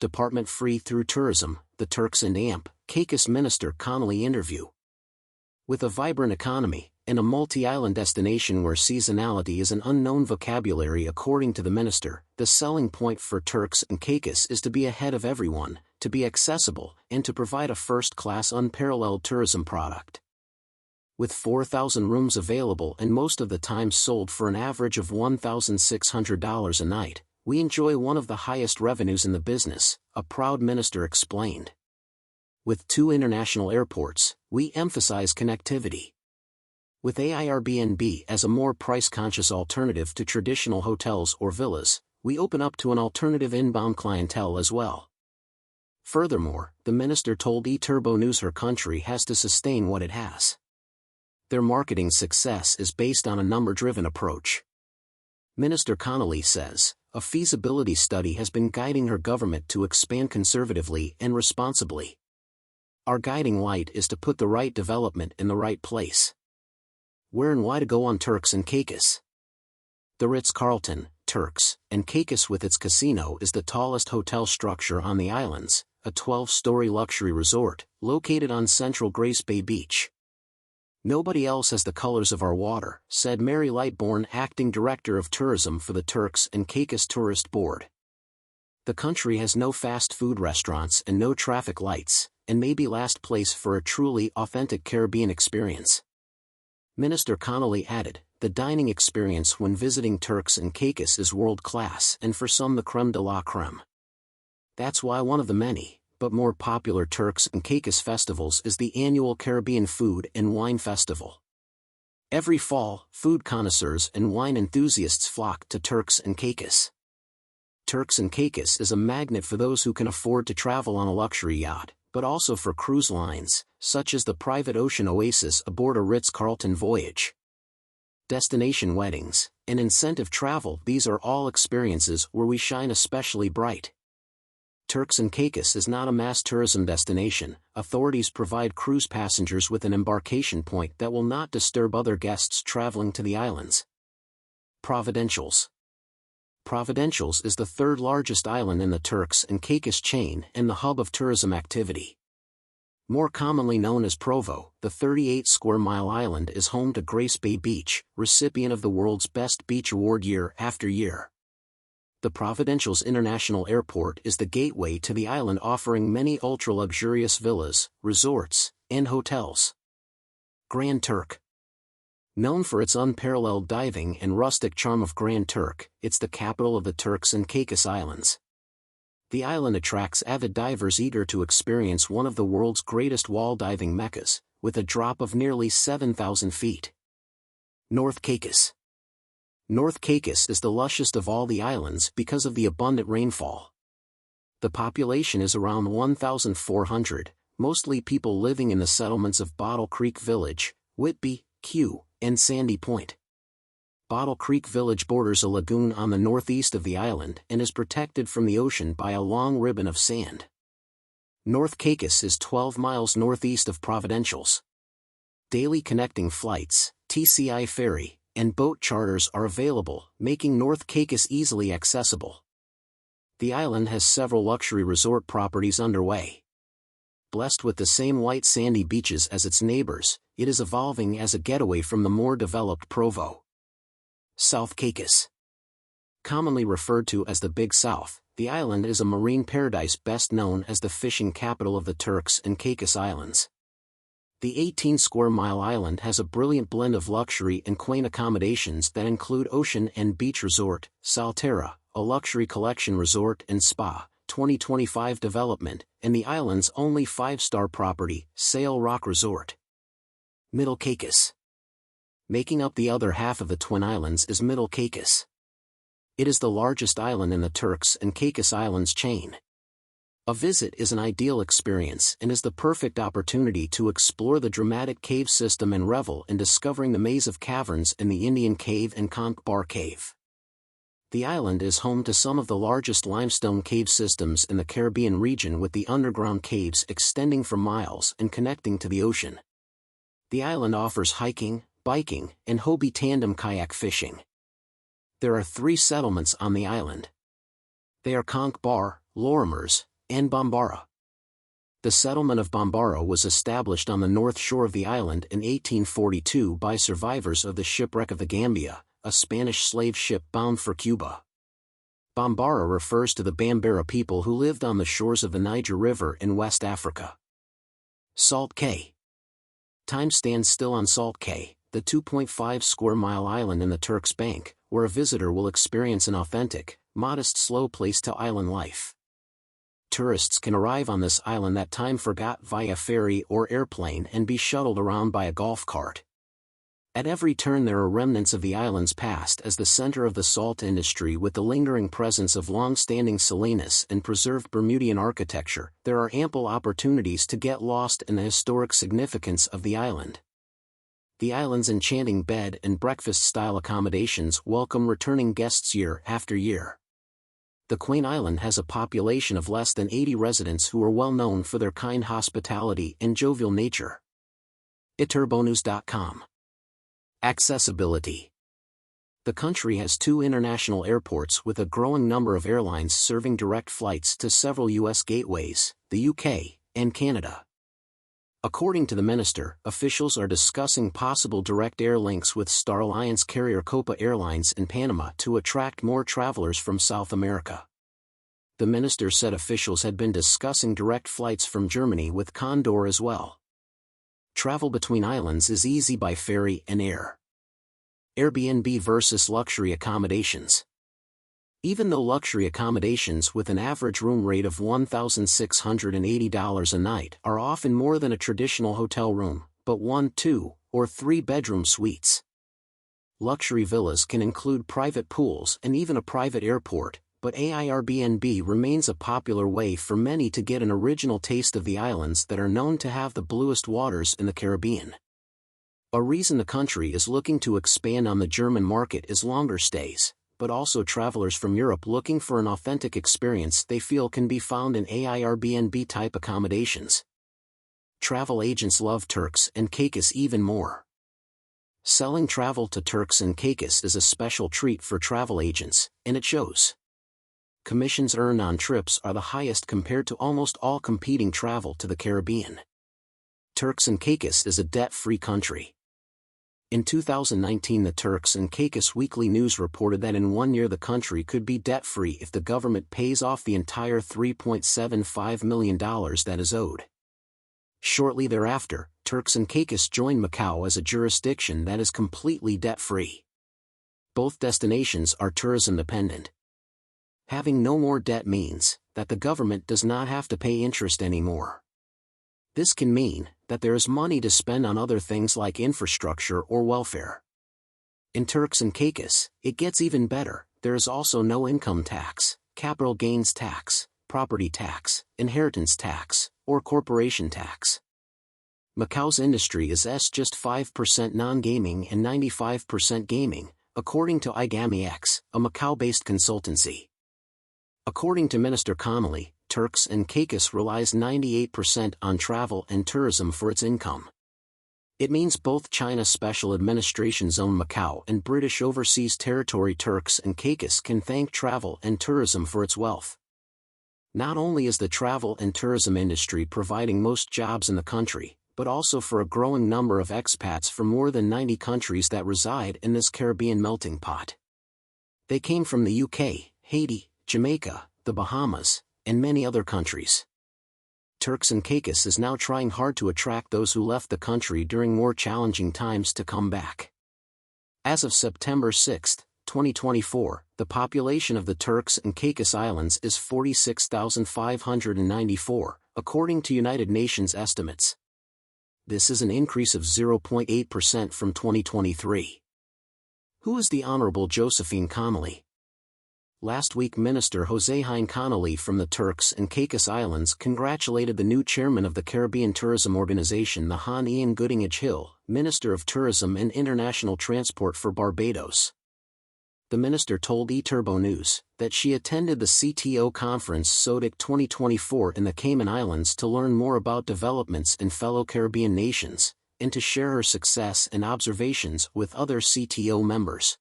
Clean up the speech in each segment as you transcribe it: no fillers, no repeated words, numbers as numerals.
Department free through tourism, the Turks and Caicos Minister Connolly interview. With a vibrant economy, and a multi-island destination where seasonality is an unknown vocabulary according to the minister, the selling point for Turks and Caicos is to be ahead of everyone, to be accessible, and to provide a first-class unparalleled tourism product. With 4,000 rooms available and most of the time sold for an average of $1,600 a night, we enjoy one of the highest revenues in the business, a proud minister explained. With 2 international airports, we emphasize connectivity. With Airbnb as a more price-conscious alternative to traditional hotels or villas, we open up to an alternative inbound clientele as well. Furthermore, the minister told eTurbo News her country has to sustain what it has. Their marketing success is based on a number-driven approach. Minister Connolly says, a feasibility study has been guiding her government to expand conservatively and responsibly. Our guiding light is to put the right development in the right place. Where and why to go on Turks and Caicos? The Ritz-Carlton, Turks and Caicos with its casino is the tallest hotel structure on the islands, a 12-story luxury resort, located on central Grace Bay Beach. Nobody else has the colors of our water, said Mary Lightbourne, acting director of tourism for the Turks and Caicos Tourist Board. The country has no fast food restaurants and no traffic lights, and may be last place for a truly authentic Caribbean experience. Minister Connolly added, the dining experience when visiting Turks and Caicos is world-class and for some the creme de la creme. That's why one of the many, but more popular Turks and Caicos festivals is the annual Caribbean Food and Wine Festival. Every fall, food connoisseurs and wine enthusiasts flock to Turks and Caicos. Turks and Caicos is a magnet for those who can afford to travel on a luxury yacht, but also for cruise lines, such as the private ocean oasis aboard a Ritz-Carlton voyage. Destination weddings, and incentive travel, these are all experiences where we shine especially bright. Turks and Caicos is not a mass tourism destination. Authorities provide cruise passengers with an embarkation point that will not disturb other guests traveling to the islands. Providencials. Providencials is the 3rd largest island in the Turks and Caicos chain and the hub of tourism activity. More commonly known as Provo, the 38-square-mile island is home to Grace Bay Beach, recipient of the world's best beach award year after year. The Providencials International Airport is the gateway to the island, offering many ultra-luxurious villas, resorts, and hotels. Grand Turk. Known for its unparalleled diving and rustic charm of Grand Turk, it's the capital of the Turks and Caicos Islands. The island attracts avid divers eager to experience one of the world's greatest wall diving meccas, with a drop of nearly 7,000 feet. North Caicos. North Caicos is the lushest of all the islands because of the abundant rainfall. The population is around 1,400, mostly people living in the settlements of Bottle Creek Village, Whitby, Q, and Sandy Point. Bottle Creek Village borders a lagoon on the northeast of the island and is protected from the ocean by a long ribbon of sand. North Caicos is 12 miles northeast of Providencials. Daily connecting flights, TCI ferry, and boat charters are available, making North Caicos easily accessible. The island has several luxury resort properties underway. Blessed with the same white sandy beaches as its neighbors, it is evolving as a getaway from the more developed Provo. South Caicos. Commonly referred to as the Big South, the island is a marine paradise best known as the fishing capital of the Turks and Caicos Islands. The 18-square-mile island has a brilliant blend of luxury and quaint accommodations that include Ocean and Beach Resort, Salterra, a luxury collection resort and spa, 2025 development, and the island's only 5-star property, Sail Rock Resort. Middle Caicos. Making up the other half of the Twin Islands is Middle Caicos. It is the largest island in the Turks and Caicos Islands chain. A visit is an ideal experience and is the perfect opportunity to explore the dramatic cave system and revel in discovering the maze of caverns in the Indian Cave and Conch Bar Cave. The island is home to some of the largest limestone cave systems in the Caribbean region, with the underground caves extending for miles and connecting to the ocean. The island offers hiking, biking, and Hobie tandem kayak fishing. There are 3 settlements on the island. They are Conch Bar, Lorimers, and Bambara. The settlement of Bambara was established on the north shore of the island in 1842 by survivors of the shipwreck of the Gambia, a Spanish slave ship bound for Cuba. Bambara refers to the Bambara people who lived on the shores of the Niger River in West Africa. Salt Cay. Time stands still on Salt Cay, the 2.5 square mile island in the Turks Bank, where a visitor will experience an authentic, modest slow place to island life. Tourists can arrive on this island that time forgot via ferry or airplane and be shuttled around by a golf cart. At every turn there are remnants of the island's past as the center of the salt industry, with the lingering presence of long-standing Salinas and preserved Bermudian architecture. There are ample opportunities to get lost in the historic significance of the island. The island's enchanting bed and breakfast-style accommodations welcome returning guests year after year. The quaint island has a population of less than 80 residents who are well known for their kind hospitality and jovial nature. iturbonews.com. Accessibility. The country has 2 international airports with a growing number of airlines serving direct flights to several U.S. gateways, the UK, and Canada. According to the minister, officials are discussing possible direct air links with Star Alliance carrier Copa Airlines in Panama to attract more travelers from South America. The minister said officials had been discussing direct flights from Germany with Condor as well. Travel between islands is easy by ferry and air. Airbnb versus luxury accommodations. Even though luxury accommodations with an average room rate of $1,680 a night are often more than a traditional hotel room, but 1, 2, or 3 bedroom suites. Luxury villas can include private pools and even a private airport, but Airbnb remains a popular way for many to get an original taste of the islands that are known to have the bluest waters in the Caribbean. A reason the country is looking to expand on the German market is longer stays, but also travelers from Europe looking for an authentic experience they feel can be found in Airbnb-type accommodations. Travel agents love Turks and Caicos even more. Selling travel to Turks and Caicos is a special treat for travel agents, and it shows. Commissions earned on trips are the highest compared to almost all competing travel to the Caribbean. Turks and Caicos is a debt-free country. In 2019, the Turks and Caicos Weekly News reported that in 1 year the country could be debt-free if the government pays off the entire $3.75 million that is owed. Shortly thereafter, Turks and Caicos joined Macau as a jurisdiction that is completely debt-free. Both destinations are tourism-dependent. Having no more debt means that the government does not have to pay interest anymore. This can mean that there is money to spend on other things like infrastructure or welfare. In Turks and Caicos, it gets even better. There is also no income tax, capital gains tax, property tax, inheritance tax, or corporation tax. Macau's industry is just 5% non-gaming and 95% gaming, according to iGamyX, a Macau-based consultancy. According to Minister Connolly, Turks and Caicos relies 98% on travel and tourism for its income. It means both China Special Administration Zone Macau and British Overseas Territory Turks and Caicos can thank travel and tourism for its wealth. Not only is the travel and tourism industry providing most jobs in the country, but also for a growing number of expats from more than 90 countries that reside in this Caribbean melting pot. They came from the UK, Haiti, Jamaica, the Bahamas, and many other countries. Turks and Caicos is now trying hard to attract those who left the country during more challenging times to come back. As of September 6, 2024, the population of the Turks and Caicos Islands is 46,594, according to United Nations estimates. This is an increase of 0.8% from 2023. Who is the Honorable Josephine Connolly? Last week, Minister Josephine Connolly from the Turks and Caicos Islands congratulated the new chairman of the Caribbean Tourism Organization, the Hon Ian Goodingage-Hill, Minister of Tourism and International Transport for Barbados. The minister told eTurbo News that she attended the CTO conference SOTIC 2024 in the Cayman Islands to learn more about developments in fellow Caribbean nations, and to share her success and observations with other CTO members.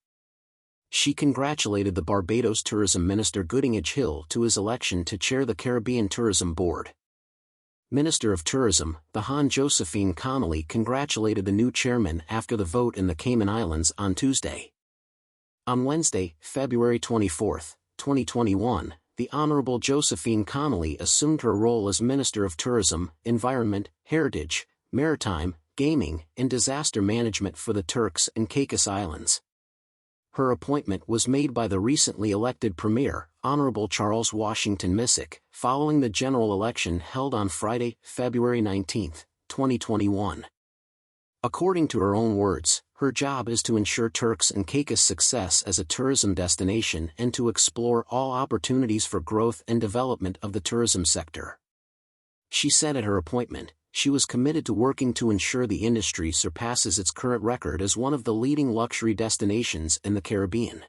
She congratulated the Barbados Tourism Minister Goodingage Hill to his election to chair the Caribbean Tourism Board. Minister of Tourism, the Han Josephine Connolly congratulated the new chairman after the vote in the Cayman Islands on Tuesday. On Wednesday, February 24, 2021, the Honorable Josephine Connolly assumed her role as Minister of Tourism, Environment, Heritage, Maritime, Gaming, and Disaster Management for the Turks and Caicos Islands. Her appointment was made by the recently elected Premier, Honorable Charles Washington Missick, following the general election held on Friday, February 19, 2021. According to her own words, her job is to ensure Turks and Caicos' success as a tourism destination and to explore all opportunities for growth and development of the tourism sector. She said at her appointment, she was committed to working to ensure the industry surpasses its current record as one of the leading luxury destinations in the Caribbean.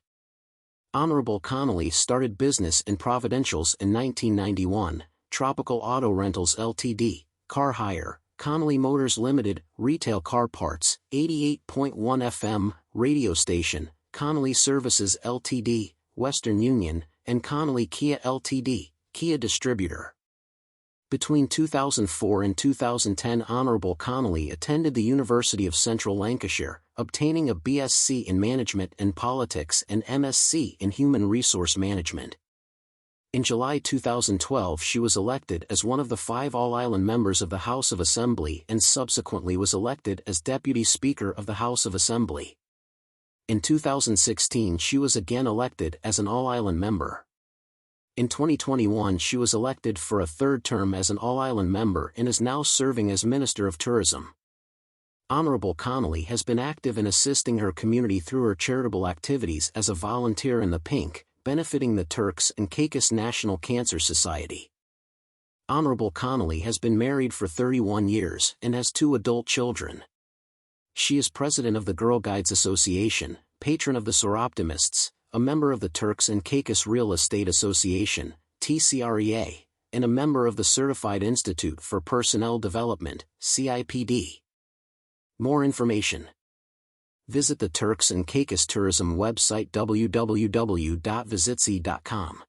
Honorable Connolly started business in Providencials in 1991, Tropical Auto Rentals Ltd., Car Hire, Connolly Motors Limited, Retail Car Parts, 88.1 FM, Radio Station, Connolly Services Ltd., Western Union, and Connolly Kia Ltd., Kia Distributor. Between 2004 and 2010, Honorable Connolly attended the University of Central Lancashire, obtaining a BSc in Management and Politics and MSc in Human Resource Management. In July 2012 she was elected as one of the 5 all-island members of the House of Assembly and subsequently was elected as Deputy Speaker of the House of Assembly. In 2016 she was again elected as an all-island member. In 2021 she was elected for a third term as an all-island member and is now serving as Minister of Tourism. Honorable Connolly has been active in assisting her community through her charitable activities as a volunteer in the Pink, benefiting the Turks and Caicos National Cancer Society. Honorable Connolly has been married for 31 years and has 2 adult children. She is president of the Girl Guides Association, patron of the Soroptimists, a member of the Turks and Caicos Real Estate Association, TCREA, and a member of the Certified Institute for Personnel Development, CIPD. More information. Visit the Turks and Caicos Tourism website www.visitsi.com.